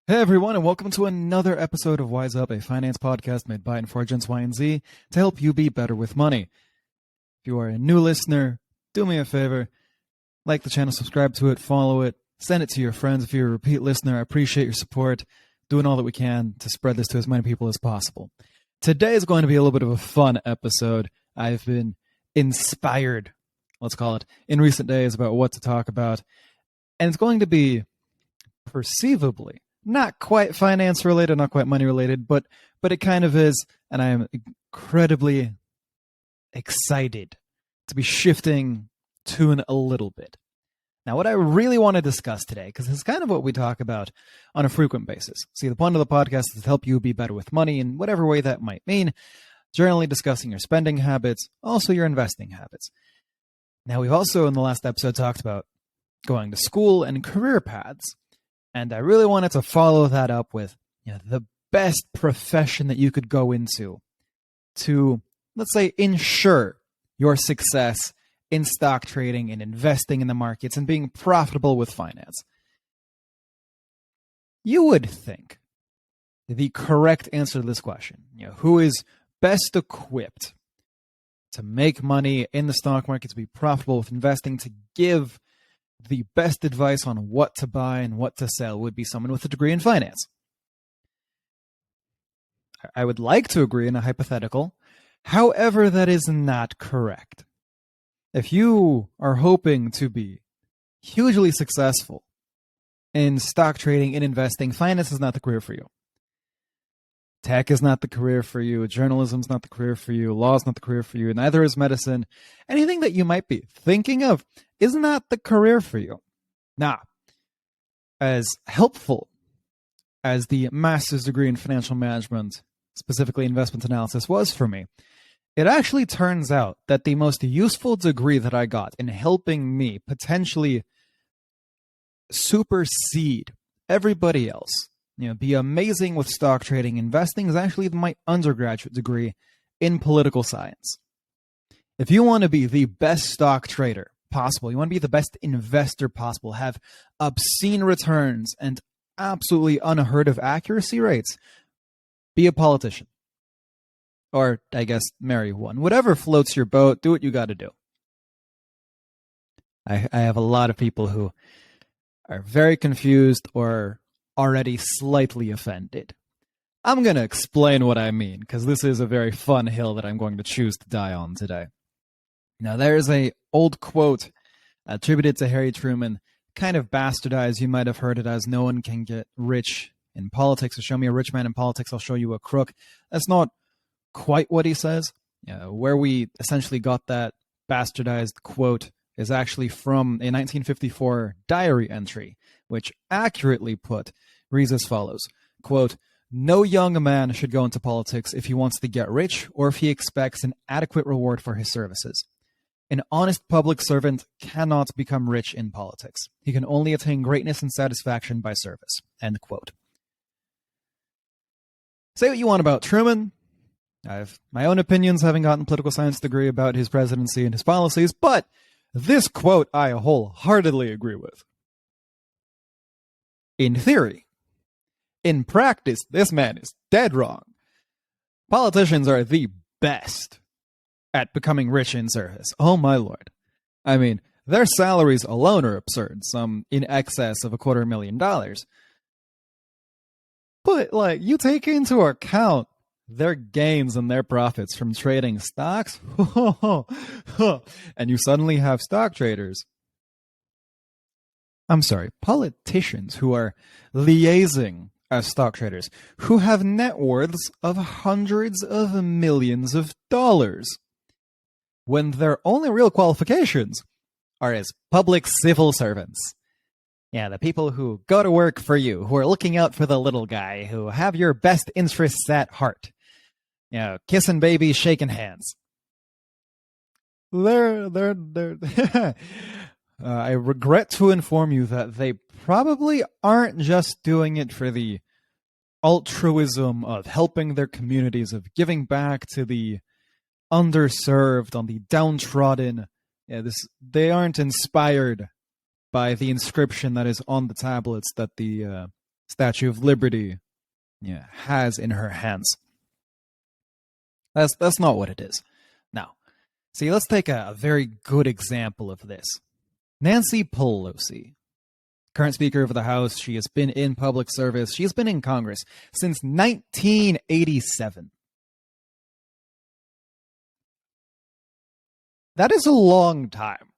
Hey everyone, and welcome to another episode of Wise Up, a finance podcast made by and for Gents Y and Z to help you be better with money. If you are a new listener, do me a favor, like the channel, subscribe to it, follow it, send it to your friends. If you're a repeat listener, I appreciate your support, doing all that we can to spread this to as many people as possible. Today is going to be a little bit of a fun episode. I've been inspired, let's call it, in recent days about what to talk about, and it's going to be perceivably not quite finance related, not quite money related, but it kind of is, and I am incredibly excited to be shifting tune a little bit. Now, what I really want to discuss today, because it's kind of what we talk about on a frequent basis. See, the point of the podcast is to help you be better with money in whatever way that might mean, generally discussing your spending habits, also your investing habits. Now, we've also in the last episode talked about going to school and career paths. And I really wanted to follow that up with the best profession that you could go into to, let's say, ensure your success in stock trading and investing in the markets and being profitable with finance. You would think the correct answer to this question, who is best equipped to make money in the stock market, to be profitable with investing, to give the best advice on what to buy and what to sell, would be someone with a degree in finance. I would like to agree in a hypothetical. However, that is not correct. If you are hoping to be hugely successful in stock trading, in investing, finance is not the career for you. Tech is not the career for you. Journalism is not the career for you. Law is not the career for you. Neither is medicine. Anything that you might be thinking of is not the career for you. Now, as helpful as the master's degree in financial management, specifically investment analysis, was for me, it actually turns out that the most useful degree that I got in helping me potentially supersede everybody else, be amazing with stock trading, investing, is actually my undergraduate degree in political science. If you want to be the best stock trader possible, you want to be the best investor possible, have obscene returns and absolutely unheard of accuracy rates, be a politician. Or, I guess, marry one. Whatever floats your boat, do what you got to do. I have a lot of people who are very confused or already slightly offended. I'm going to explain what I mean, because this is a very fun hill that I'm going to choose to die on today. Now, there's an old quote attributed to Harry Truman, kind of bastardized. You might have heard it as, no one can get rich in politics. So show me a rich man in politics, I'll show you a crook. That's not quite what he says. Where we essentially got that bastardized quote is actually from a 1954 diary entry, which accurately put reads as follows, quote, "No young man should go into politics if he wants to get rich or if he expects an adequate reward for his services. An honest public servant cannot become rich in politics. He can only attain greatness and satisfaction by service." End quote. Say what you want about Truman. I have my own opinions, having gotten a political science degree, about his presidency and his policies, but this quote I wholeheartedly agree with. In theory. In practice, this man is dead wrong. Politicians are the best at becoming rich in service. Oh my lord. I mean, their salaries alone are absurd, some in excess of $250,000. But, you take into account their gains and their profits from trading stocks, and you suddenly have stock traders. I'm sorry, politicians who are liaising as stock traders, who have net worths of hundreds of millions of dollars, when their only real qualifications are as public civil servants. Yeah, the people who go to work for you, who are looking out for the little guy, who have your best interests at heart. Kissing babies, shaking hands. They're I regret to inform you that they probably aren't just doing it for the altruism of helping their communities, of giving back to the underserved, on the downtrodden. They aren't inspired by the inscription that is on the tablets that the Statue of Liberty has in her hands. That's not what it is. Now, see, let's take a very good example of this. Nancy Pelosi, current Speaker of the House, she has been in public service. She has been in Congress since 1987. That is a long time.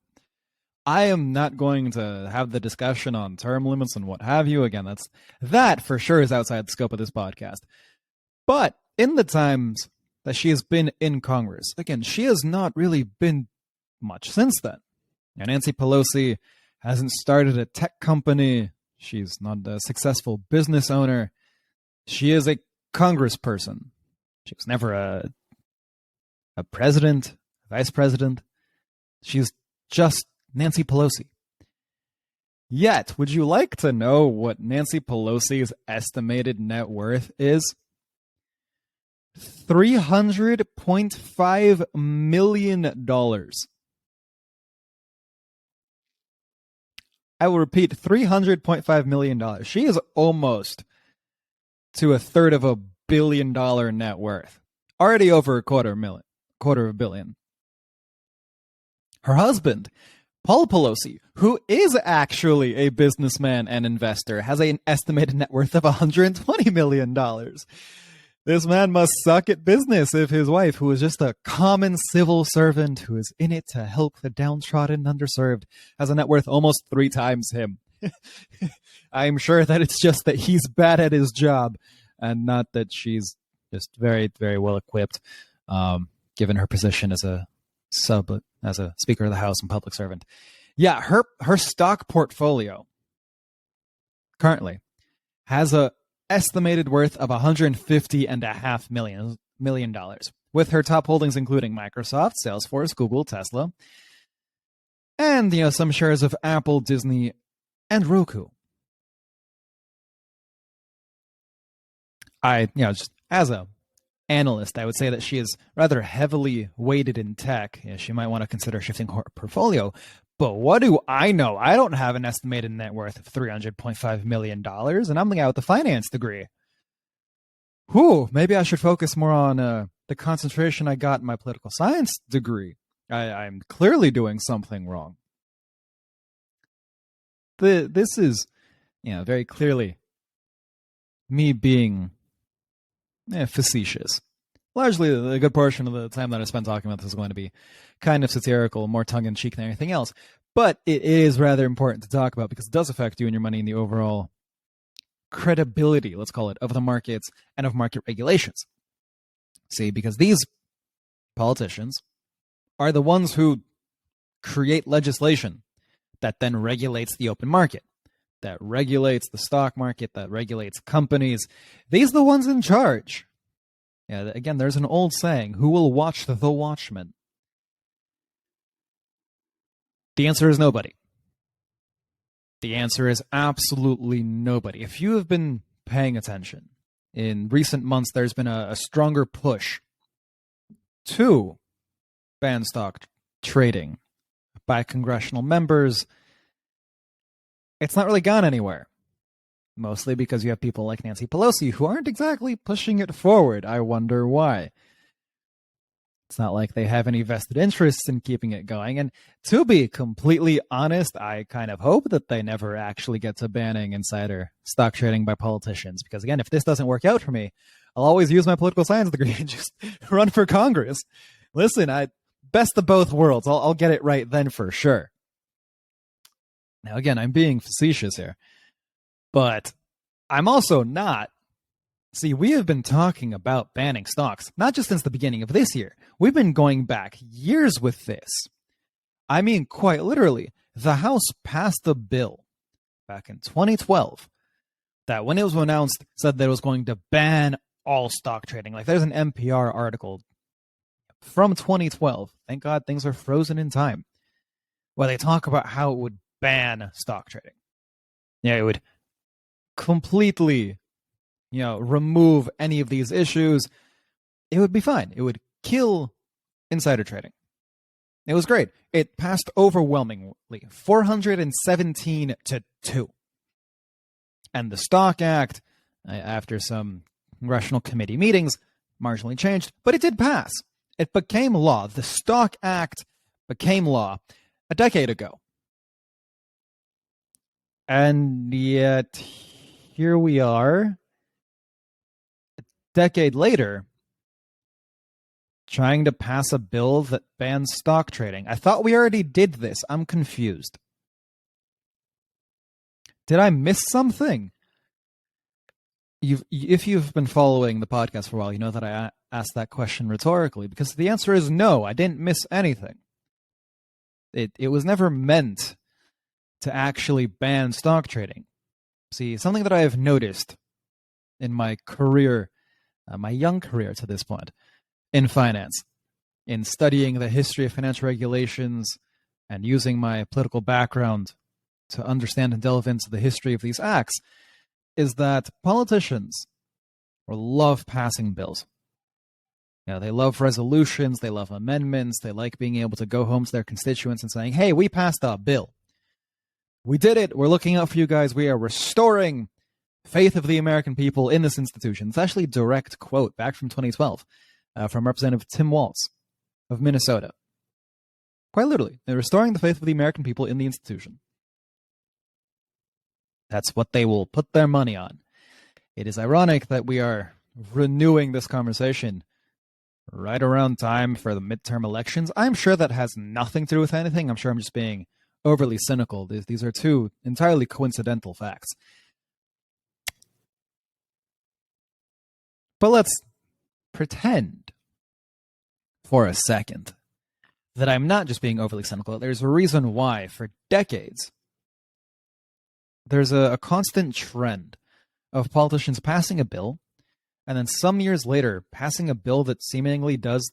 I am not going to have the discussion on term limits and what have you. Again, that for sure is outside the scope of this podcast. But in the times that she has been in Congress, again, she has not really been much since then. And Nancy Pelosi hasn't started a tech company. She's not a successful business owner. She is a congressperson. She was never a president, a vice president. She's just Nancy Pelosi. Yet, would you like to know what Nancy Pelosi's estimated net worth is? $300.5 million. I will repeat, $300.5 million. She is almost to a third of $1 billion net worth. Already over quarter of a billion. Her husband, Paul Pelosi, who is actually a businessman and investor, has an estimated net worth of $120 million. This man must suck at business if his wife, who is just a common civil servant who is in it to help the downtrodden and underserved, has a net worth almost 3 times him. I'm sure that it's just that he's bad at his job and not that she's just very, very well equipped, given her position as a Speaker of the House and public servant. Yeah, her stock portfolio currently has a estimated worth of $150.5 million, with her top holdings including Microsoft, Salesforce, Google, Tesla, and some shares of Apple, Disney, and Roku. Just as a analyst, I would say that she is rather heavily weighted in tech. She might want to consider shifting her portfolio. But what do I know? I don't have an estimated net worth of $300.5 million, and I'm the guy with the finance degree. Maybe I should focus more on the concentration I got in my political science degree. I'm clearly doing something wrong. This is, very clearly me being facetious. Largely, a good portion of the time that I spent talking about this is going to be kind of satirical, more tongue-in-cheek than anything else. But it is rather important to talk about because it does affect you and your money and the overall credibility, let's call it, of the markets and of market regulations. See, because these politicians are the ones who create legislation that then regulates the open market, that regulates the stock market, that regulates companies. These are the ones in charge. Yeah, again, there's an old saying, who will watch the Watchmen? The answer is nobody. The answer is absolutely nobody. If you have been paying attention, in recent months, there's been a stronger push to ban stock trading by congressional members. It's not really gone anywhere. Mostly because you have people like Nancy Pelosi who aren't exactly pushing it forward. I wonder why. It's not like they have any vested interests in keeping it going. And to be completely honest, I kind of hope that they never actually get to banning insider stock trading by politicians. Because again, if this doesn't work out for me, I'll always use my political science degree and just run for Congress. Listen, best of both worlds. I'll get it right then for sure. Now, again, I'm being facetious here. But I'm also not. See, we have been talking about banning stocks, not just since the beginning of this year. We've been going back years with this. I mean, quite literally, the House passed a bill back in 2012 that when it was announced said that it was going to ban all stock trading. Like there's an NPR article from 2012. Thank God things are frozen in time. Where they talk about how it would ban stock trading. Yeah, it would completely, remove any of these issues. It would be fine. It would kill insider trading. It was great. It passed overwhelmingly, 417 to 2. And the Stock Act, after some congressional committee meetings, marginally changed, but it did pass. It became law. The Stock Act became law a decade ago. And yet, here we are, a decade later, trying to pass a bill that bans stock trading. I thought we already did this. I'm confused. Did I miss something? If you've been following the podcast for a while, you know that I asked that question rhetorically, because the answer is no, I didn't miss anything. It was never meant to actually ban stock trading. See, something that I have noticed in my career, my young career to this point, in finance, in studying the history of financial regulations and using my political background to understand and delve into the history of these acts, is that politicians love passing bills. They love resolutions, they love amendments, they like being able to go home to their constituents and saying, hey, we passed a bill. We did it. We're looking out for you guys. We are restoring faith of the American people in this institution. It's actually a direct quote back from 2012 from Representative Tim Walz of Minnesota. Quite literally, they're restoring the faith of the American people in the institution. That's what they will put their money on. It is ironic that we are renewing this conversation right around time for the midterm elections. I'm sure that has nothing to do with anything. I'm sure I'm just being overly cynical. These are two entirely coincidental facts. But let's pretend for a second that I'm not just being overly cynical. There's a reason why, for decades, there's a constant trend of politicians passing a bill, and then some years later, passing a bill that seemingly does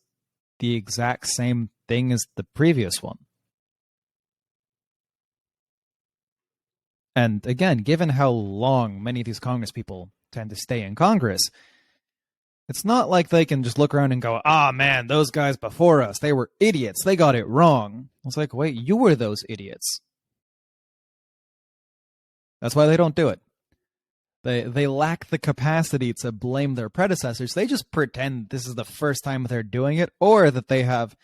the exact same thing as the previous one. And again, given how long many of these Congress people tend to stay in Congress, it's not like they can just look around and go, man, those guys before us, they were idiots. They got it wrong. It's like, wait, you were those idiots. That's why they don't do it. They lack the capacity to blame their predecessors. They just pretend this is the first time they're doing it, or that they have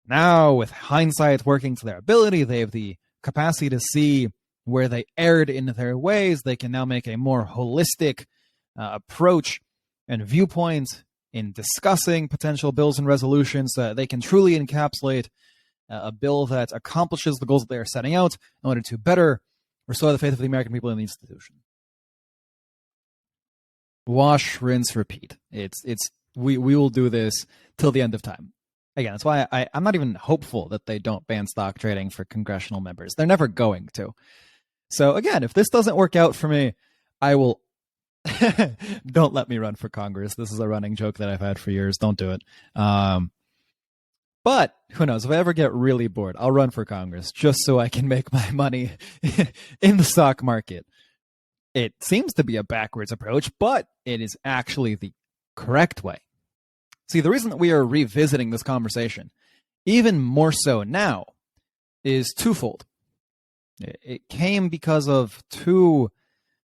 now, with hindsight working to their ability, they have the capacity to see where they erred in their ways. They can now make a more holistic approach and viewpoint in discussing potential bills and resolutions. They can truly encapsulate a bill that accomplishes the goals that they are setting out in order to better restore the faith of the American people in the institution. Wash, rinse, repeat. We will do this till the end of time. Again, that's why I'm not even hopeful that they don't ban stock trading for congressional members. They're never going to. So again, if this doesn't work out for me, I will... Don't let me run for Congress. This is a running joke that I've had for years. Don't do it. But who knows? If I ever get really bored, I'll run for Congress just so I can make my money in the stock market. It seems to be a backwards approach, but it is actually the correct way. See, the reason that we are revisiting this conversation, even more so now, is twofold. It came because of two,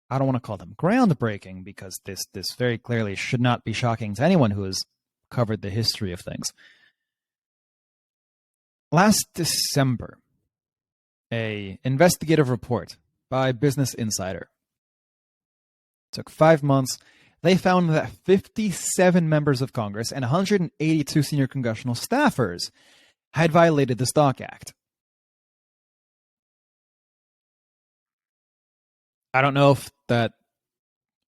I don't want to call them groundbreaking, because this very clearly should not be shocking to anyone who has covered the history of things. Last December, an investigative report by Business Insider took 5 months. They found that 57 members of Congress and 182 senior congressional staffers had violated the Stock Act. I don't know if that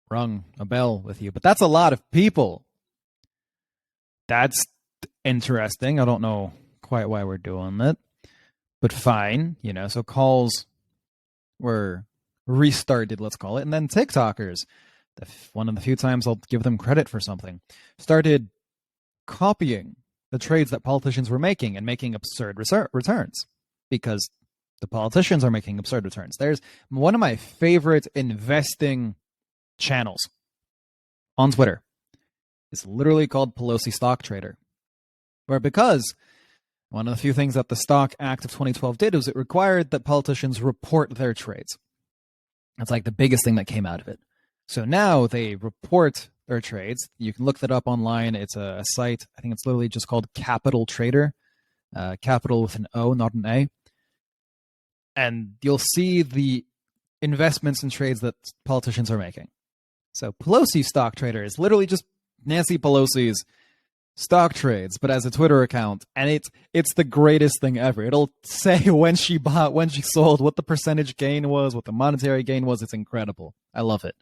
rung a bell with you, but that's a lot of people. That's interesting. I don't know quite why we're doing that, but fine. So calls were restarted, let's call it, and then TikTokers, one of the few times I'll give them credit for something, started copying the trades that politicians were making and making absurd returns, because the politicians are making absurd returns. There's one of my favorite investing channels on Twitter. It's literally called Pelosi Stock Trader, where, because one of the few things that the Stock Act of 2012 did was it required that politicians report their trades. That's like the biggest thing that came out of it. So now they report their trades. You can look that up online. It's a site. I think it's literally just called Capital Trader. Capital with an O, not an A. And you'll see the investments and trades that politicians are making. So Pelosi Stock Trader is literally just Nancy Pelosi's stock trades, but as a Twitter account, and it's the greatest thing ever. It'll say when she bought, when she sold, what the percentage gain was, what the monetary gain was. It's incredible. I love it.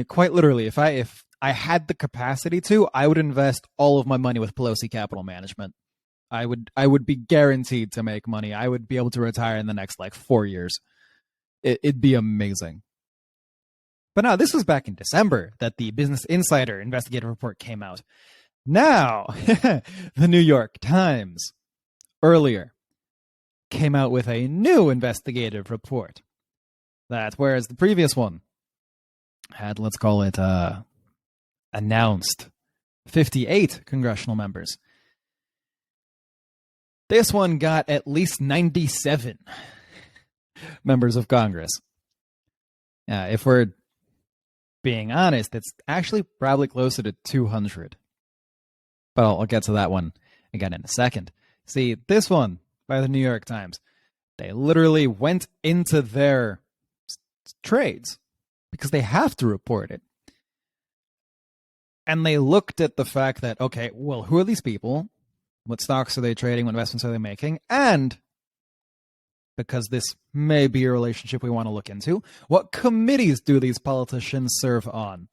Quite literally, if I had the capacity to, I would invest all of my money with Pelosi Capital Management. I would be guaranteed to make money. I would be able to retire in the next 4 years. It'd be amazing. But now, this was back in December that the Business Insider investigative report came out. Now, the New York Times earlier came out with a new investigative report. That, whereas the previous one had, let's call it, announced 58 congressional members. This one got at least 97 members of Congress. If we're being honest, it's actually probably closer to 200. But I'll get to that one again in a second. See, this one by the New York Times, they literally went into their trades because they have to report it. And they looked at the fact that, okay, well, who are these people? What stocks are they trading? What investments are they making? And because this may be a relationship we want to look into, what committees do these politicians serve on?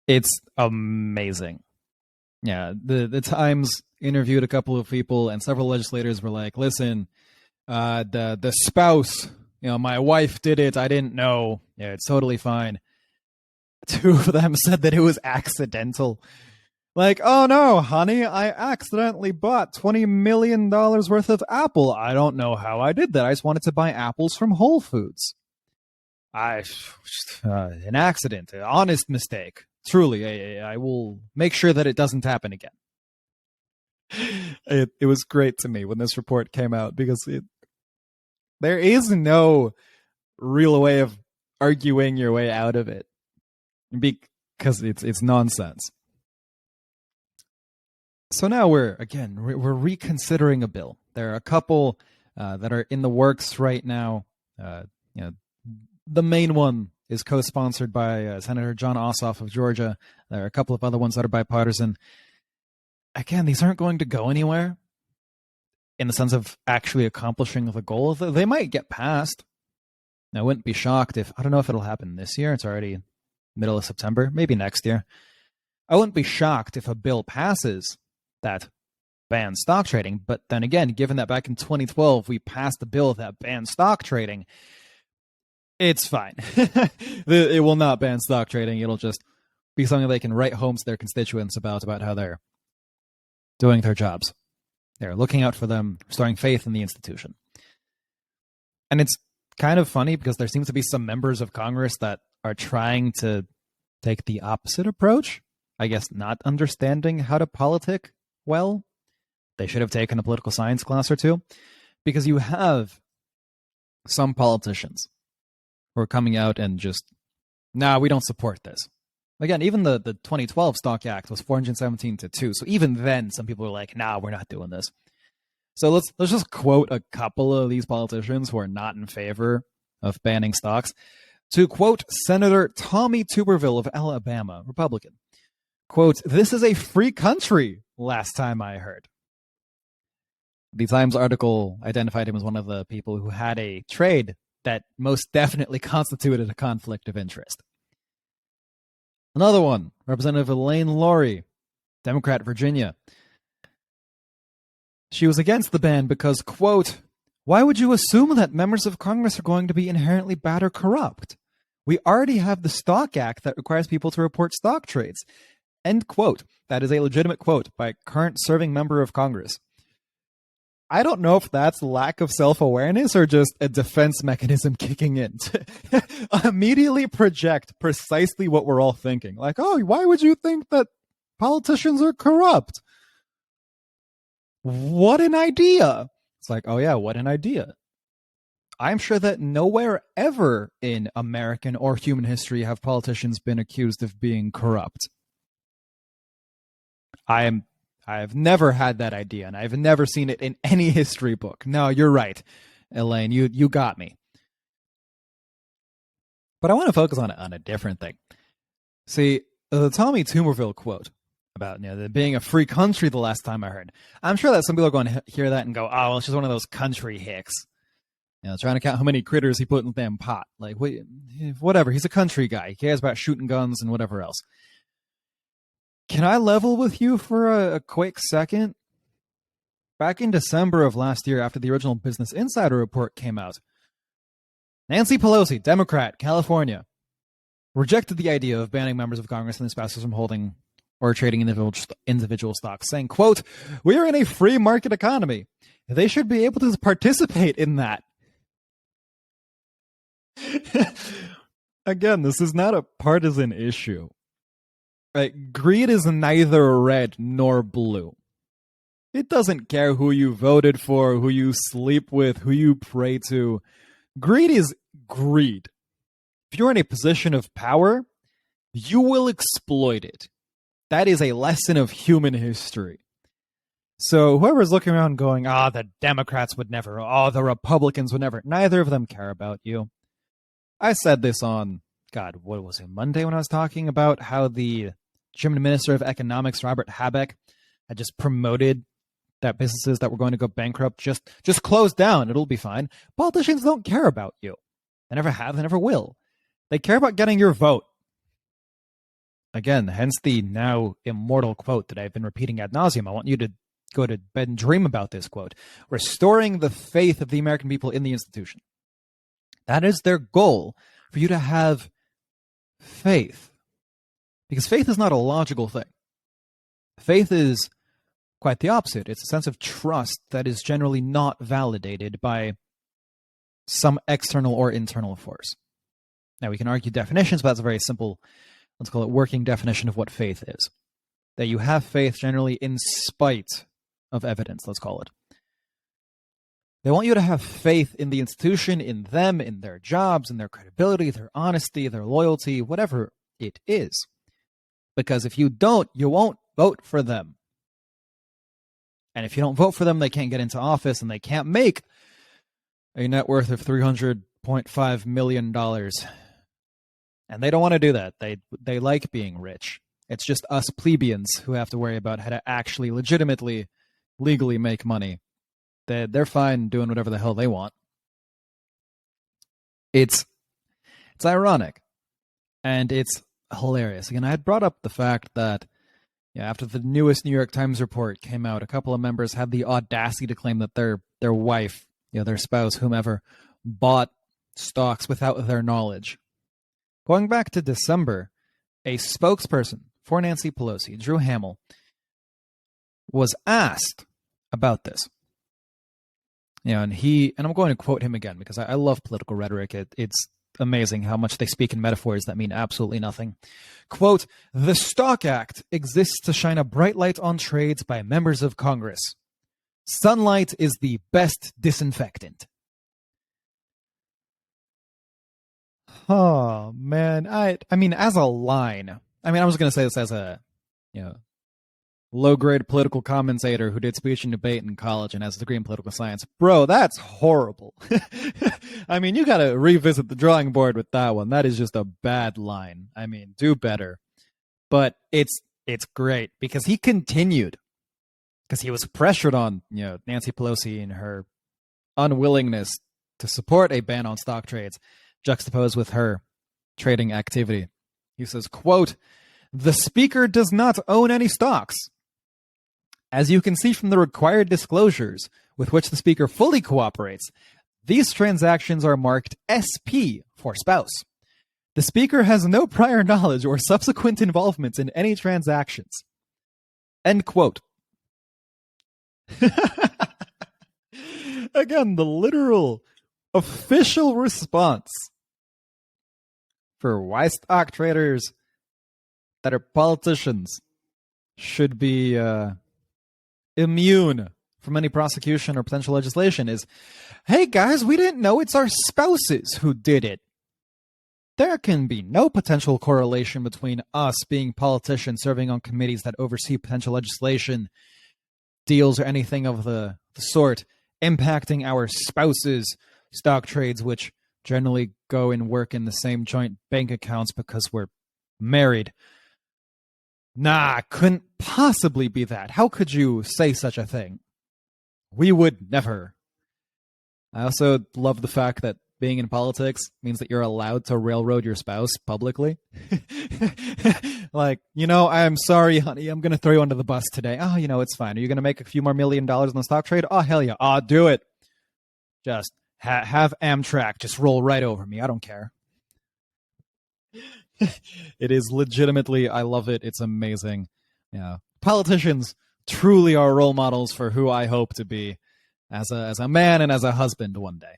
It's amazing. Yeah, the Times interviewed a couple of people, and several legislators were like, listen, the spouse, my wife did it, I didn't know. Yeah, it's totally fine. 2 of them said that it was accidental. Like, oh no, honey, I accidentally bought $20 million worth of Apple. I don't know how I did that. I just wanted to buy apples from Whole Foods. An accident, an honest mistake. Truly, I will make sure that it doesn't happen again. It was great to me when this report came out because there is no real way of arguing your way out of it because it's nonsense. So now we're reconsidering a bill. There are a couple that are in the works right now. The main one is co-sponsored by Senator John Ossoff of Georgia. There are a couple of other ones that are bipartisan. Again, these aren't going to go anywhere in the sense of actually accomplishing the goal. They might get passed. I wouldn't be shocked if, I don't know if it'll happen this year. It's already middle of September, maybe next year. I wouldn't be shocked if a bill passes that bans stock trading. But then again, given that back in 2012, we passed a bill that banned stock trading, it's fine. It will not ban stock trading. It'll just be something they can write home to their constituents about how they're doing their jobs. They're looking out for them, restoring faith in the institution. And it's kind of funny because there seems to be some members of Congress that are trying to take the opposite approach. I guess not understanding how to politic well. They should have taken a political science class or two, because you have some politicians who are coming out and just, we don't support this. Again, even the 2012 Stock Act was 417 to 2. So even then, some people were like, we're not doing this. So let's just quote a couple of these politicians who are not in favor of banning stocks. To quote Senator Tommy Tuberville of Alabama, Republican, quote, "This is a free country, last time I heard." The Times article identified him as one of the people who had a trade that most definitely constituted a conflict of interest. Another one, Representative Elaine Laurie, Democrat, Virginia. She was against the ban because, quote, "Why would you assume that members of Congress are going to be inherently bad or corrupt? We already have the Stock Act that requires people to report stock trades." End quote. That is a legitimate quote by a current serving member of Congress. I don't know if that's lack of self-awareness or just a defense mechanism kicking in to immediately project precisely what we're all thinking. Like, oh, why would you think that politicians are corrupt? What an idea. It's like, oh yeah, what an idea. I'm sure that nowhere ever in American or human history have politicians been accused of being corrupt. I've never had that idea, and I've never seen it in any history book. No, you're right, Elaine. You got me. But I want to focus on a different thing. See, the Tommy Tuberville quote about being a free country the last time I heard. I'm sure that some people are going to hear that and go, "Oh, well, it's just one of those country hicks." Trying to count how many critters he put in the damn pot. Like, whatever. He's a country guy. He cares about shooting guns and whatever else. Can I level with you for a quick second? Back in December of last year, after the original Business Insider report came out, Nancy Pelosi, Democrat, California, rejected the idea of banning members of Congress and their spouses from holding or trading individual stocks, saying, quote, "We are in a free market economy. They should be able to participate in that." Again, this is not a partisan issue. Right? Greed is neither red nor blue. It doesn't care who you voted for, who you sleep with, who you pray to. Greed is greed. If you're in a position of power, you will exploit it. That is a lesson of human history. So whoever's looking around going, the Democrats would never, the Republicans would never, neither of them care about you. I said this on, what was it, Monday when I was talking about how the German Minister of Economics, Robert Habeck, had just promoted that businesses that were going to go bankrupt just close down. It'll be fine. Politicians don't care about you. They never have, they never will. They care about getting your vote. Again, hence the now immortal quote that I've been repeating ad nauseum. I want you to go to bed and dream about this quote. Restoring the faith of the American people in the institution. That is their goal, for you to have faith. Because faith is not a logical thing. Faith is quite the opposite. It's a sense of trust that is generally not validated by some external or internal force. Now, we can argue definitions, but that's a very simple, let's call it working definition of what faith is. That you have faith generally in spite of evidence, let's call it. They want you to have faith in the institution, in them, in their jobs, in their credibility, their honesty, their loyalty, whatever it is. Because if you don't, you won't vote for them. And if you don't vote for them, they can't get into office and they can't make a net worth of $300.5 million. And they don't want to do that. They like being rich. It's just us plebeians who have to worry about how to actually legitimately, legally make money. They're fine doing whatever the hell they want. It's ironic. And it's hilarious. Again, I had brought up the fact that after the newest New York Times report came out, a couple of members had the audacity to claim that their wife, their spouse, whomever, bought stocks without their knowledge. Going back to December, a spokesperson for Nancy Pelosi, Drew Hamill, was asked about this. And I'm going to quote him again because I love political rhetoric. It's amazing how much they speak in metaphors that mean absolutely nothing. Quote, "The Stock Act exists to shine a bright light on trades by members of Congress. Sunlight is the best disinfectant." Oh, man. I mean, as a line, I was going to say this as a, low-grade political commentator who did speech and debate in college and has a degree in political science. Bro, that's horrible. You got to revisit the drawing board with that one. That is just a bad line. Do better. But it's great because he continued. Because he was pressured on, Nancy Pelosi and her unwillingness to support a ban on stock trades, juxtaposed with her trading activity. He says, quote, "The Speaker does not own any stocks. As you can see from the required disclosures with which the Speaker fully cooperates, these transactions are marked SP for spouse. The Speaker has no prior knowledge or subsequent involvement in any transactions." End quote. Again, the literal official response for why stock traders that are politicians should be immune from any prosecution or potential legislation is, hey guys, we didn't know it's our spouses who did it. There can be no potential correlation between us being politicians serving on committees that oversee potential legislation, deals, or anything of the sort impacting our spouses' stock trades, which generally go and work in the same joint bank accounts because we're married. Nah, couldn't possibly be that. How could you say such a thing? We would never. I also love the fact that being in politics means that you're allowed to railroad your spouse publicly. Like, I'm sorry, honey, I'm going to throw you under the bus today. Oh, it's fine. Are you going to make a few more $1 million in the stock trade? Oh, hell yeah. Oh, do it. Just have Amtrak just roll right over me. I don't care. It is legitimately, I love it. It's amazing. Yeah. Politicians truly are role models for who I hope to be as a man and as a husband one day.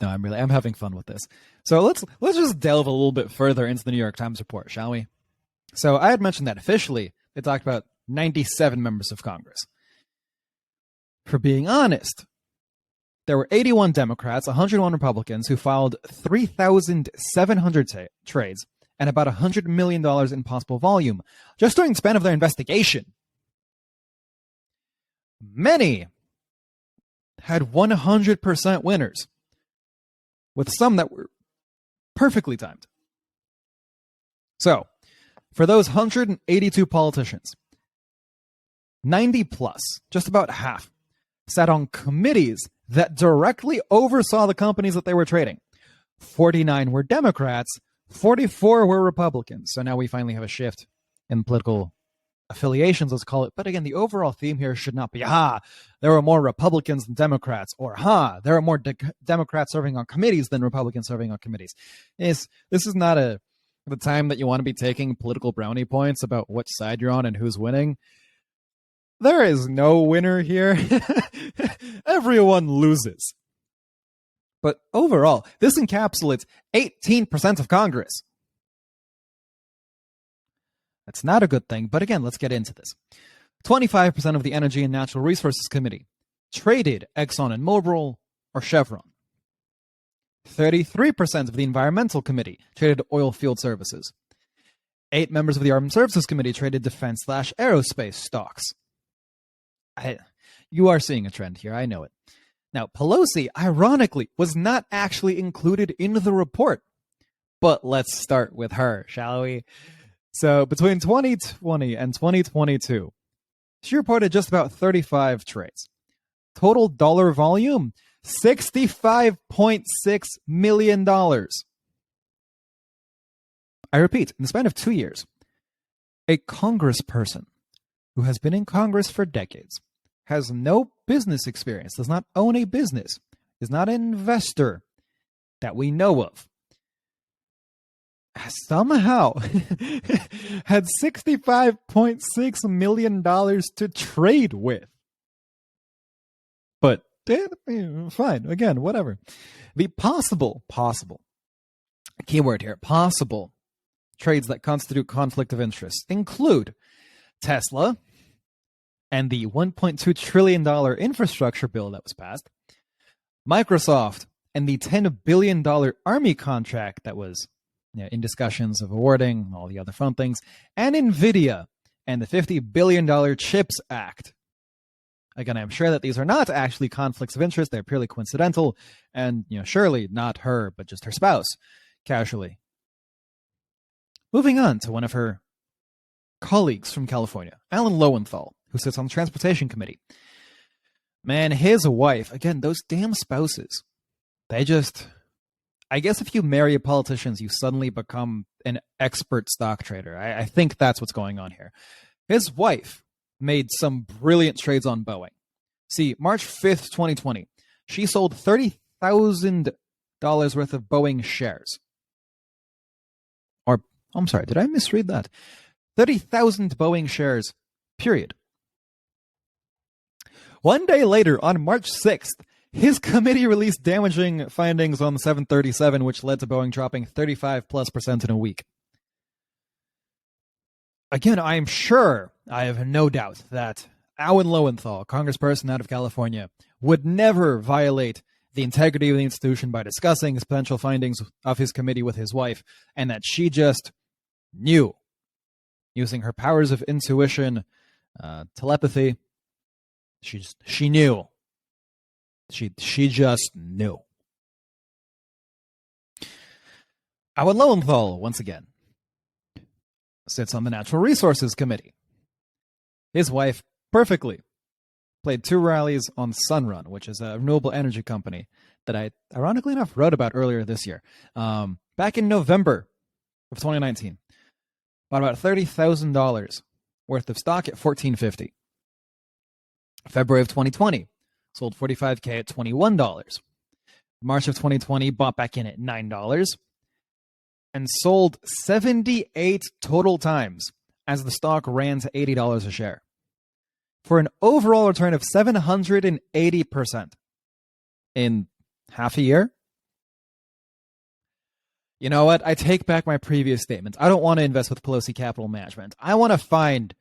No, I'm having fun with this. So let's just delve a little bit further into the New York Times report, shall we? So I had mentioned that officially they talked about 97 members of Congress. For being honest, there were 81 Democrats, 101 Republicans who filed 3,700 trades and about $100 million in possible volume just during the span of their investigation. Many had 100% winners, with some that were perfectly timed. So, for those 182 politicians, 90 plus, just about half, sat on committees that directly oversaw the companies that they were trading. 49 were Democrats, 44 were Republicans. So now we finally have a shift in political affiliations, let's call it. But again, the overall theme here should not be, there were more Republicans than Democrats, or there are more Democrats serving on committees than Republicans serving on committees. This is not the time that you want to be taking political brownie points about which side you're on and who's winning. There is no winner here. Everyone loses. But overall, this encapsulates 18% of Congress. That's not a good thing, but again, let's get into this. 25% of the Energy and Natural Resources Committee traded Exxon and Mobil or Chevron. 33% of the Environmental Committee traded oil field services. 8 members of the Armed Services Committee traded defense/aerospace stocks. You are seeing a trend here, I know it. Now, Pelosi, ironically, was not actually included in the report. But let's start with her, shall we? So, between 2020 and 2022, she reported just about 35 trades. Total dollar volume, $65.6 million. I repeat, in the span of 2 years, a congressperson who has been in Congress for decades, has no business experience, does not own a business, is not an investor that we know of, somehow had $65.6 million to trade with. But fine, again, whatever. The possible, keyword here, possible trades that constitute conflict of interest include Tesla and the $1.2 trillion infrastructure bill that was passed, Microsoft and the $10 billion Army contract that was in discussions of awarding, all the other fun things, and NVIDIA and the $50 billion CHIPS Act. Again, I'm sure that these are not actually conflicts of interest. They're purely coincidental, and surely not her, but just her spouse, casually. Moving on to one of her colleagues from California, Alan Lowenthal, who sits on the Transportation Committee. Man, his wife, again, those damn spouses, they just... I guess if you marry a politician, you suddenly become an expert stock trader. I think that's what's going on here. His wife made some brilliant trades on Boeing. See, March 5th, 2020, she sold $30,000 worth of Boeing shares. Or, I'm sorry, did I misread that? 30,000 Boeing shares, period. One day later, on March 6th, his committee released damaging findings on the 737, which led to Boeing dropping 35+% in a week. Again, I'm sure I have no doubt that Alan Lowenthal, congressperson out of California, would never violate the integrity of the institution by discussing his potential findings of his committee with his wife, and that she just knew, using her powers of intuition, telepathy. She knew. She just knew. Alan Lowenthal, once again, sits on the Natural Resources Committee. His wife perfectly played 2 rallies on Sunrun, which is a renewable energy company that I, ironically enough, wrote about earlier this year. Back in November of 2019, bought about $30,000 worth of stock at $14.50. February of 2020, sold $45K at $21. March of 2020, bought back in at $9 and sold 78 total times as the stock ran to $80 a share, for an overall return of 780% in half a year. You know what? I take back my previous statements. I don't want to invest with Pelosi Capital Management. I want to find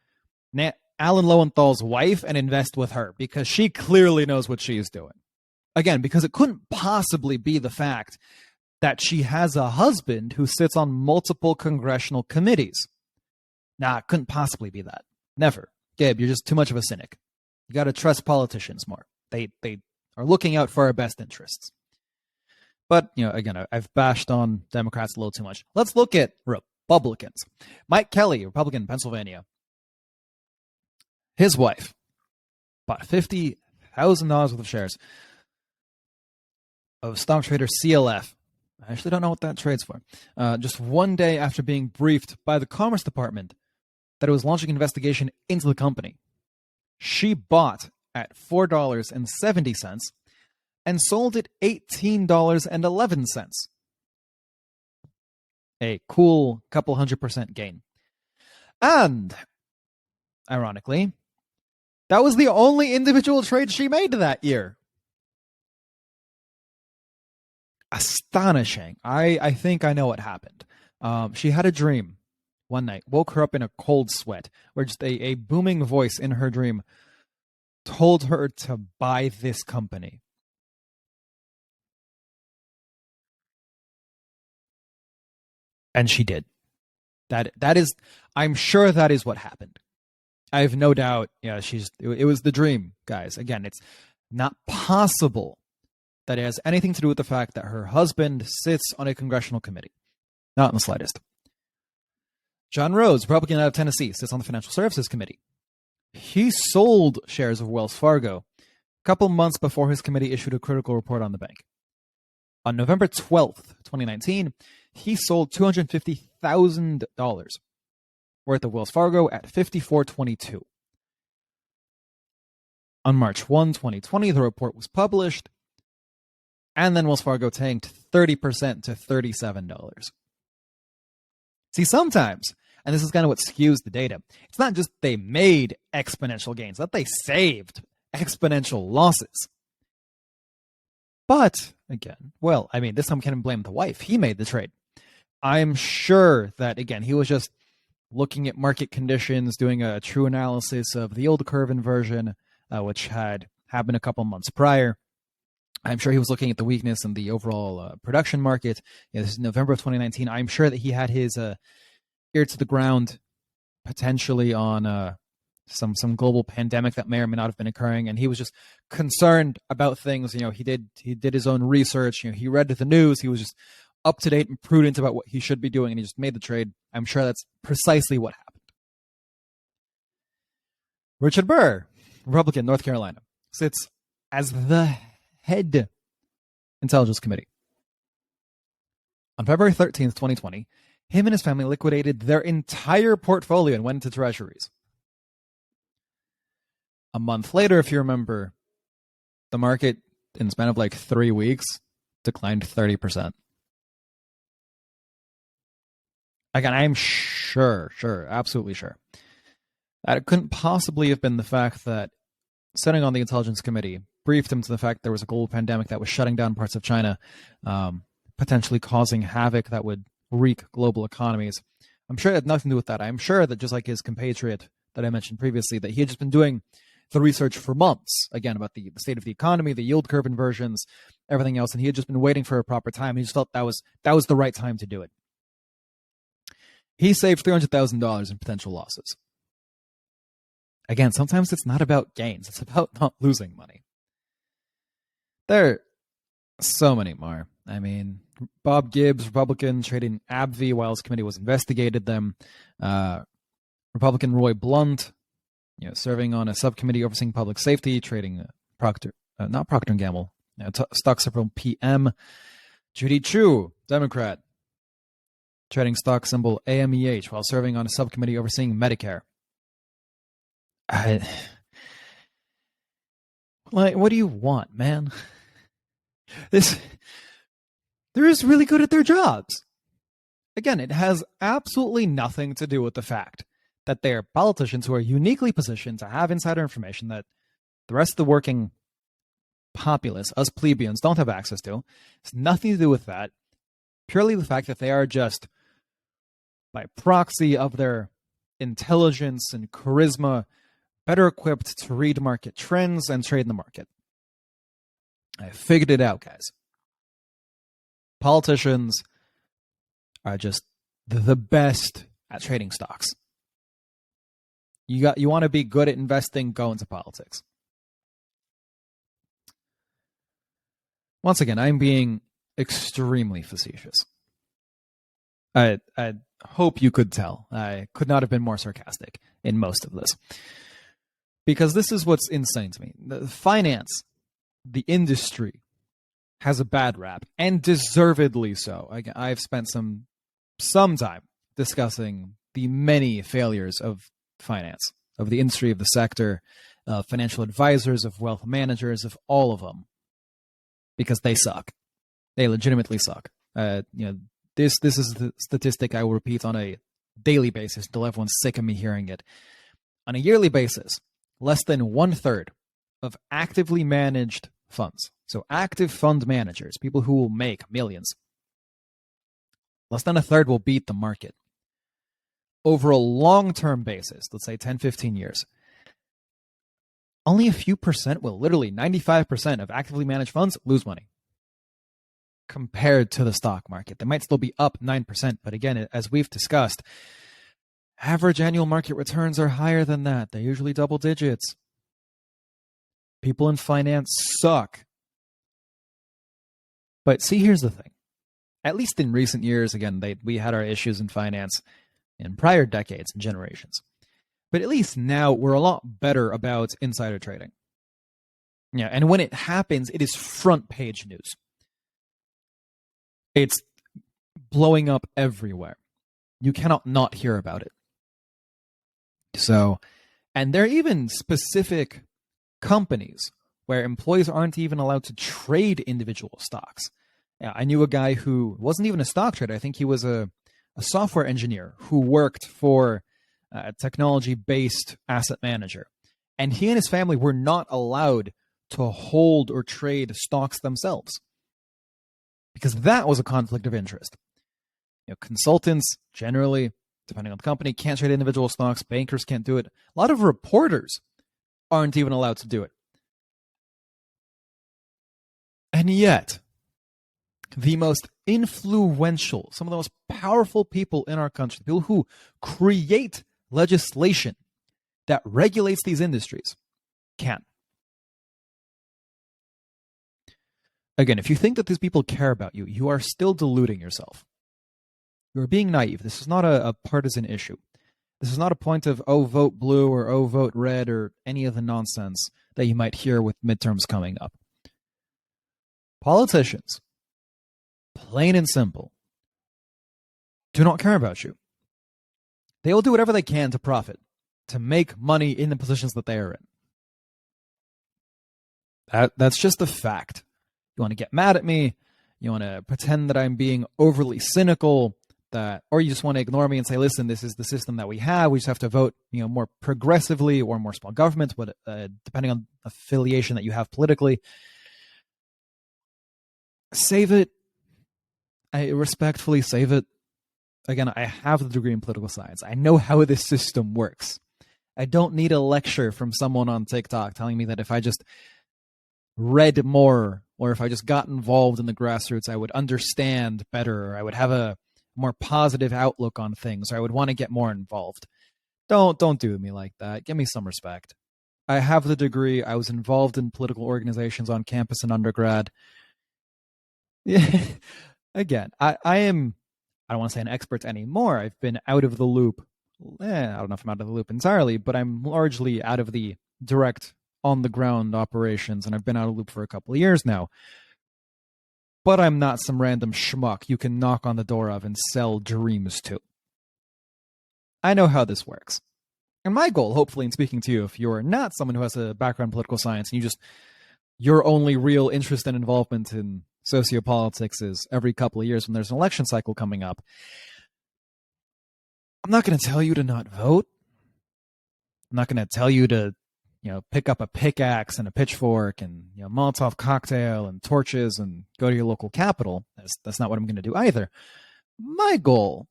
Alan Lowenthal's wife and invest with her, because she clearly knows what she is doing. Again, because it couldn't possibly be the fact that she has a husband who sits on multiple congressional committees. Nah, it couldn't possibly be that. Never. Gabe, you're just too much of a cynic. You got to trust politicians more. They are looking out for our best interests. But, again, I've bashed on Democrats a little too much. Let's look at Republicans. Mike Kelly, Republican in Pennsylvania. His wife bought $50,000 worth of shares of stock trader CLF. I actually don't know what that trades for. Just one day after being briefed by the Commerce Department that it was launching an investigation into the company. She bought at $4.70 and sold at $18.11. A cool couple 100% gain. And, ironically, that was the only individual trade she made that year. Astonishing. I think I know what happened. She had a dream one night, woke her up in a cold sweat, where just a booming voice in her dream told her to buy this company. And she did. That is, I'm sure that is what happened. I have no doubt. Yeah, it was the dream, guys. Again, it's not possible that it has anything to do with the fact that her husband sits on a congressional committee. Not in the slightest. John Rhodes, Republican out of Tennessee, sits on the Financial Services Committee. He sold shares of Wells Fargo a couple months before his committee issued a critical report on the bank. On November 12th, 2019, he sold $250,000 worth of Wells Fargo at $54.22. On March 1, 2020, the report was published, and then Wells Fargo tanked 30% to $37. See, sometimes, and this is kind of what skews the data, it's not just they made exponential gains, that they saved exponential losses. But, again, this time can't blame the wife. He made the trade. I'm sure that, again, he was just looking at market conditions, doing a true analysis of the yield curve inversion, which had happened a couple months prior. I'm sure he was looking at the weakness in the overall production market. This is November of 2019. I'm sure that he had his ear to the ground, potentially on some global pandemic that may or may not have been occurring, and he was just concerned about things. He did his own research. He read the news. He was just up to date and prudent about what he should be doing, and he just made the trade. I'm sure that's precisely what happened. Richard Burr, Republican, North Carolina, sits as the head Intelligence Committee. On February 13th, 2020, him and his family liquidated their entire portfolio and went into treasuries. A month later, if you remember, the market, in the span of 3 weeks, declined 30%. Again, I'm sure, absolutely sure, that it couldn't possibly have been the fact that sitting on the Intelligence Committee briefed him to the fact there was a global pandemic that was shutting down parts of China, potentially causing havoc that would wreak global economies. I'm sure it had nothing to do with that. I'm sure that just like his compatriot, that I mentioned previously, that he had just been doing the research for months, again, about the state of the economy, the yield curve inversions, everything else, and he had just been waiting for a proper time. He just felt that was the right time to do it. He saved $300,000 in potential losses. Again, sometimes it's not about gains. It's about not losing money. There are so many more. I mean, Bob Gibbs, Republican, trading AbbVie while his committee was investigated them. Republican Roy Blunt, serving on a subcommittee overseeing public safety, trading not Procter & Gamble, stock symbol PM. Judy Chu, Democrat, trading stock symbol AMEH while serving on a subcommittee overseeing Medicare. What do you want, man? They're just really good at their jobs. Again, it has absolutely nothing to do with the fact that they are politicians who are uniquely positioned to have insider information that the rest of the working populace, us plebeians, don't have access to. It's nothing to do with that. Purely the fact that they are just, by proxy of their intelligence and charisma, better equipped to read market trends and trade in the market. I figured it out, guys. Politicians are just the best at trading stocks. You want to be good at investing, go into politics. Once again, I'm being extremely facetious. I hope you could tell. I could not have been more sarcastic in most of this. Because this is what's insane to me. The finance, the industry, has a bad rap, and deservedly so. I've spent some time discussing the many failures of finance, of the industry, of the sector, of financial advisors, of wealth managers, of all of them, because they suck. They legitimately suck. This is the statistic I will repeat on a daily basis until everyone's sick of me hearing it. On a yearly basis, less than 1/3 of actively managed funds, so active fund managers, people who will make millions, less than 1/3 will beat the market. Over a long-term basis, let's say 10, 15 years, only a few percent will, literally 95% of actively managed funds, lose money compared to the stock market. They might still be up 9%, but again, as we've discussed, average annual market returns are higher than that. They're usually double digits. People in finance suck. But see, here's the thing. At least in recent years, again, we had our issues in finance in prior decades and generations. But at least now we're a lot better about insider trading. Yeah, and when it happens, it is front page news. It's blowing up everywhere. You cannot not hear about it. So, and there are even specific companies where employees aren't even allowed to trade individual stocks. Yeah, I knew a guy who wasn't even a stock trader. I think he was a software engineer who worked for a technology-based asset manager. And he and his family were not allowed to hold or trade stocks themselves because that was a conflict of interest. Consultants generally, depending on the company, can't trade individual stocks. Bankers can't do it. A lot of reporters aren't even allowed to do it. And yet, the most influential, some of the most powerful people in our country, people who create legislation that regulates these industries, can. Again, if you think that these people care about you, you are still deluding yourself. You are being naive. This is not a partisan issue. This is not a point of, oh, vote blue or oh, vote red or any of the nonsense that you might hear with midterms coming up. Politicians, plain and simple, do not care about you. They will do whatever they can to profit, to make money in the positions that they are in. That's just a fact. You want to get mad at me, you want to pretend that I'm being overly cynical, or you just want to ignore me and say, listen, this is the system that we have. We just have to vote, more progressively or more small government, depending on affiliation that you have politically. Save it. I respectfully save it. Again, I have the degree in political science. I know how this system works. I don't need a lecture from someone on TikTok telling me that if I just read more or if I just got involved in the grassroots, I would understand better, or I would have a more positive outlook on things, or I would want to get more involved. Don't do me like that. Give me some respect. I have the degree. I was involved in political organizations on campus in undergrad. Yeah. Again, I don't want to say an expert anymore. I've been out of the loop. I don't know if I'm out of the loop entirely, but I'm largely out of the direct on the ground operations, and I've been out of the loop for a couple of years now. But I'm not some random schmuck you can knock on the door of and sell dreams to. I know how this works. And my goal, hopefully, in speaking to you, if you're not someone who has a background in political science and your only real interest and involvement in sociopolitics is every couple of years when there's an election cycle coming up, I'm not going to tell you to not vote. I'm not going to tell you to, pick up a pickaxe and a pitchfork and, Molotov cocktail and torches and go to your local capital. That's not what I'm going to do either. My goal,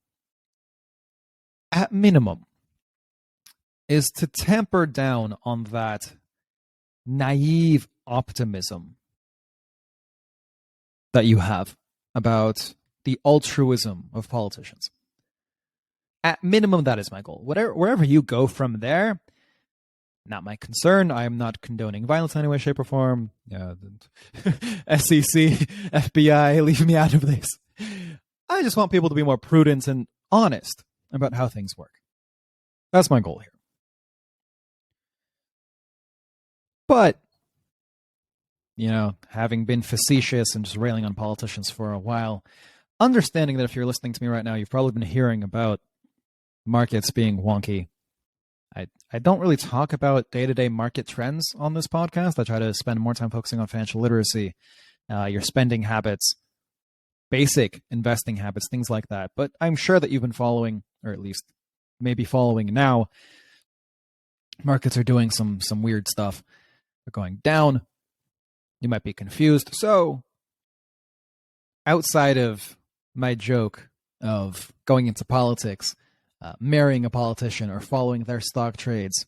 at minimum, is to tamper down on that naive optimism that you have about the altruism of politicians. At minimum, that is my goal. Wherever you go from there, not my concern. I am not condoning violence in any way, shape, or form. SEC, FBI, leave me out of this. I just want people to be more prudent and honest about how things work. That's my goal here. But, having been facetious and just railing on politicians for a while, understanding that if you're listening to me right now, you've probably been hearing about markets being wonky. I don't really talk about day-to-day market trends on this podcast. I try to spend more time focusing on financial literacy, your spending habits, basic investing habits, things like that. But I'm sure that you've been following, or at least maybe following now, markets are doing some weird stuff. They're going down. You might be confused. So, outside of my joke of going into politics, marrying a politician, or following their stock trades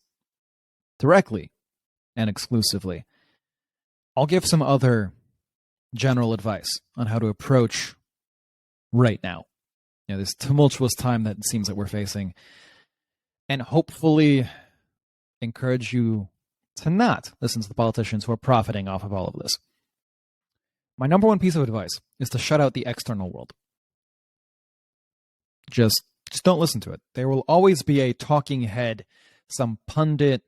directly and exclusively, I'll give some other general advice on how to approach right now, this tumultuous time that it seems that we're facing, and hopefully encourage you to not listen to the politicians who are profiting off of all of this. My number one piece of advice is to shut out the external world. Just don't listen to it. There will always be a talking head, some pundit,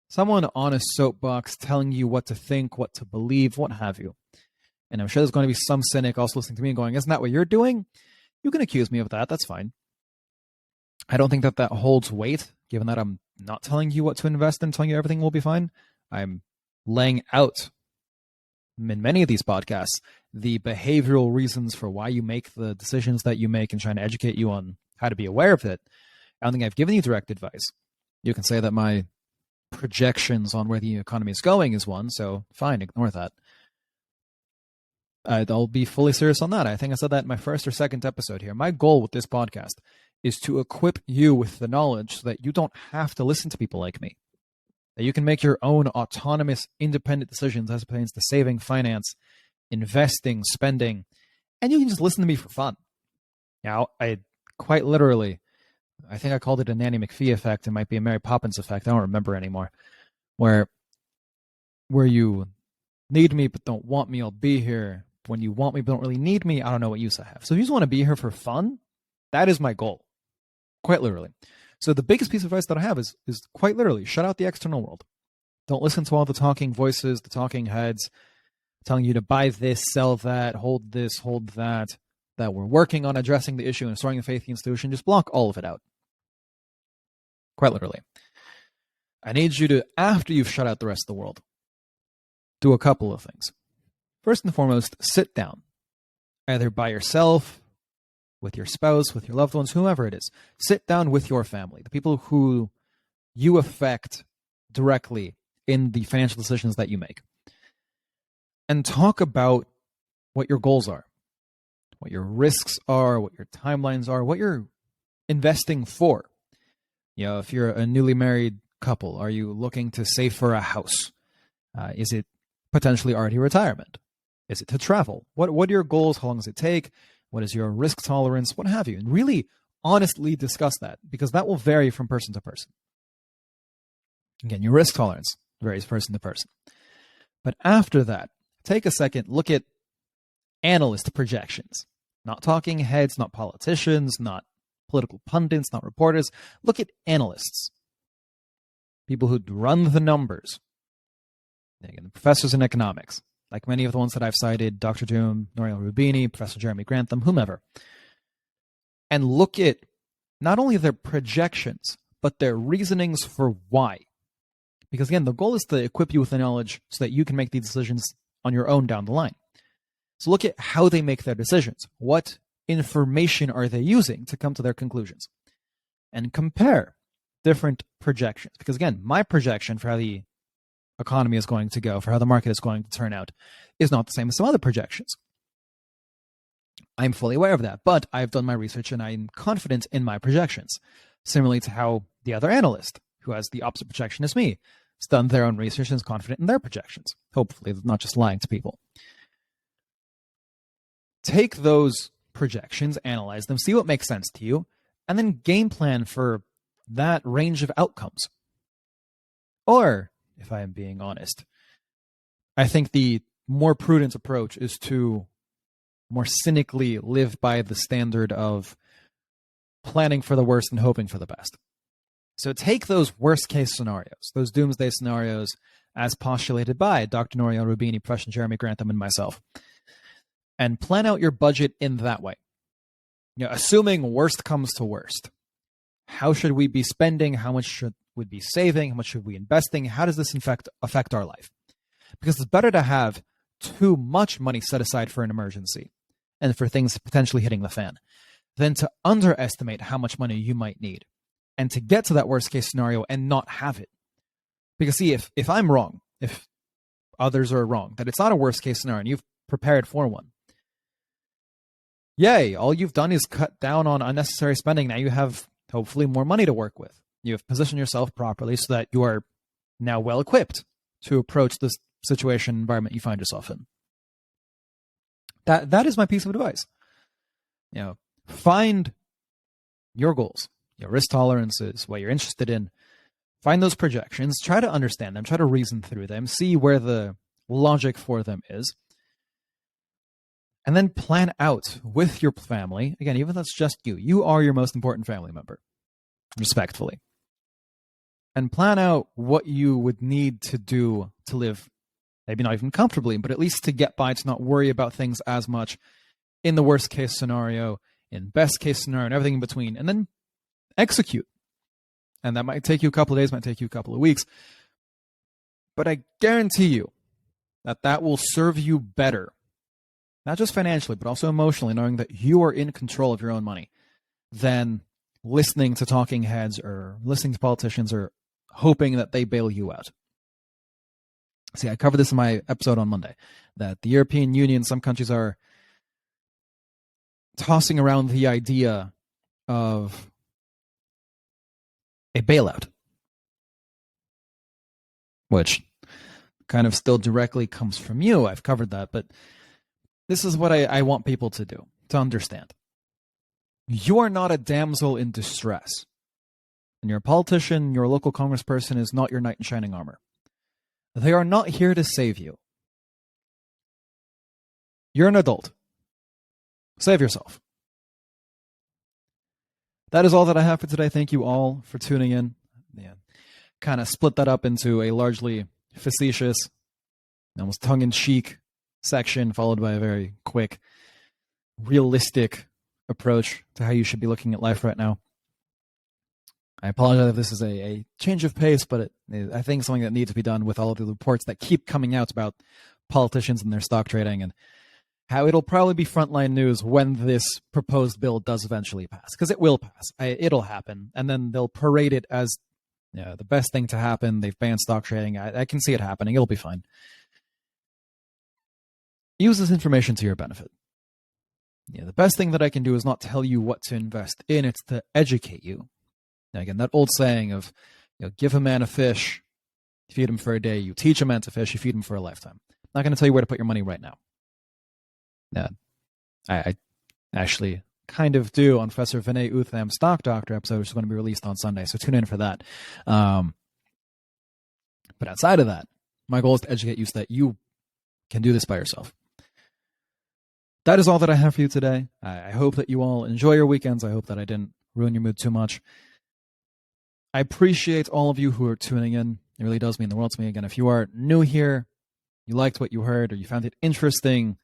someone on a soapbox telling you what to think, what to believe, what have you. And I'm sure there's going to be some cynic also listening to me and going, isn't that what you're doing? You can accuse me of that. That's fine. I don't think that holds weight, given that I'm not telling you what to invest in, telling you everything will be fine. I'm laying out in many of these podcasts the behavioral reasons for why you make the decisions that you make and trying to educate you on how to be aware of it. I don't think I've given you direct advice. You can say that my projections on where the economy is going is one, so fine, ignore that. I'll be fully serious on that. I think I said that in my first or second episode here. My goal with this podcast is to equip you with the knowledge so that you don't have to listen to people like me. That you can make your own autonomous, independent decisions as it pertains to saving, finance, investing, spending, and you can just listen to me for fun. Now, I quite literally, I think I called it a Nanny McPhee effect. It might be a Mary Poppins effect. I don't remember anymore. Where you need me but don't want me, I'll be here. When you want me but don't really need me, I don't know what use I have. So if you just want to be here for fun, that is my goal. Quite literally. So the biggest piece of advice that I have is quite literally, shut out the external world. Don't listen to all the talking voices, the talking heads, telling you to buy this, sell that, hold this, hold that we're working on addressing the issue and restoring the faith in the institution. Just block all of it out. Quite literally. I need you to, after you've shut out the rest of the world, do a couple of things. First and foremost, sit down. Either by yourself, with your spouse, with your loved ones, whoever it is. Sit down with your family, the people who you affect directly in the financial decisions that you make. And talk about what your goals are, what your risks are, what your timelines are, what you're investing for. If you're a newly married couple? Are you looking to save for a house? Is it potentially already retirement? Is it to travel? What are your goals? How long does it take? What is your risk tolerance? What have you? And really honestly discuss that, because that will vary from person to person. Again, your risk tolerance varies person to person. But after that, take a second, look at analyst projections. Not talking heads, not politicians, not political pundits, not reporters. Look at analysts. People who run the numbers. Again, professors in economics, like many of the ones that I've cited, Dr. Doom, Nouriel Roubini, Professor Jeremy Grantham, whomever. And look at not only their projections, but their reasonings for why. Because again, the goal is to equip you with the knowledge so that you can make these decisions on your own down the line. So look at how they make their decisions. What information are they using to come to their conclusions? And compare different projections. Because again, my projection for how the economy is going to go, for how the market is going to turn out, is not the same as some other projections. I'm fully aware of that, but I've done my research and I'm confident in my projections. Similarly to how the other analyst, who has the opposite projection as me, has done their own research and is confident in their projections. Hopefully, not just lying to people. Take those projections, analyze them, see what makes sense to you, and then game plan for that range of outcomes. Or, if I am being honest, I think the more prudent approach is to more cynically live by the standard of planning for the worst and hoping for the best. So take those worst case scenarios, those doomsday scenarios as postulated by Dr. Nouriel Roubini, Professor Jeremy Grantham, and myself, and plan out your budget in that way. Assuming worst comes to worst, how should we be spending? How much should we be saving? How much should we be investing? How does this affect our life? Because it's better to have too much money set aside for an emergency and for things potentially hitting the fan than to underestimate how much money you might need and to get to that worst case scenario and not have it. Because see, if I'm wrong, if others are wrong, that it's not a worst case scenario and you've prepared for one, yay, all you've done is cut down on unnecessary spending. Now you have hopefully more money to work with. You have positioned yourself properly so that you are now well equipped to approach this situation, environment you find yourself in. That is my piece of advice. Find your goals, your risk tolerances, what you're interested in. Find those projections, try to understand them, try to reason through them, see where the logic for them is, and then plan out with your family. Again, even if that's just you, you are your most important family member, respectfully. And plan out what you would need to do to live, maybe not even comfortably, but at least to get by, to not worry about things as much in the worst case scenario, in best case scenario, and everything in between, and then execute. And that might take you a couple of days, might take you a couple of weeks. But I guarantee you that will serve you better, not just financially, but also emotionally, knowing that you are in control of your own money, than listening to talking heads or listening to politicians or hoping that they bail you out. See, I covered this in my episode on Monday, that the European Union, some countries are tossing around the idea of a bailout, which kind of still directly comes from you. I've covered that, but this is what I want people to do, to understand. You are not a damsel in distress. And your politician, your local congressperson is not your knight in shining armor. They are not here to save you. You're an adult. Save yourself. That is all that I have for today. Thank you all for tuning in. Kind of split that up into a largely facetious, almost tongue-in-cheek section, followed by a very quick, realistic approach to how you should be looking at life right now. I apologize if this is a change of pace, but I think something that needs to be done with all of the reports that keep coming out about politicians and their stock trading, and how it'll probably be frontline news when this proposed bill does eventually pass, because it will pass. It'll happen, and then they'll parade it as the best thing to happen. They've banned stock trading. I can see it happening. It'll be fine. Use this information to your benefit. The best thing that I can do is not tell you what to invest in, it's to educate you. Now, again, that old saying of give a man a fish, you feed him for a day. You teach a man to fish, you feed him for a lifetime. I'm not going to tell you where to put your money right now. I actually kind of do on Professor Vinay Utham's Stock Doctor episode, which is going to be released on Sunday, so tune in for that. But outside of that, my goal is to educate you so that you can do this by yourself. That is all that I have for you today. I hope that you all enjoy your weekends. I hope that I didn't ruin your mood too much. I appreciate all of you who are tuning in. It really does mean the world to me. Again, if you are new here, you liked what you heard, or you found it interesting,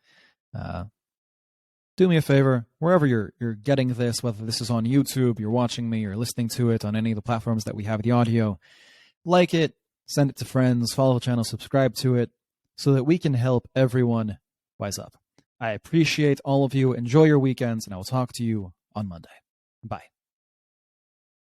do me a favor, wherever you're getting this, whether this is on YouTube, you're watching me, or listening to it on any of the platforms that we have the audio, like it, send it to friends, follow the channel, subscribe to it, so that we can help everyone wise up. I appreciate all of you. Enjoy your weekends, and I will talk to you on Monday. Bye.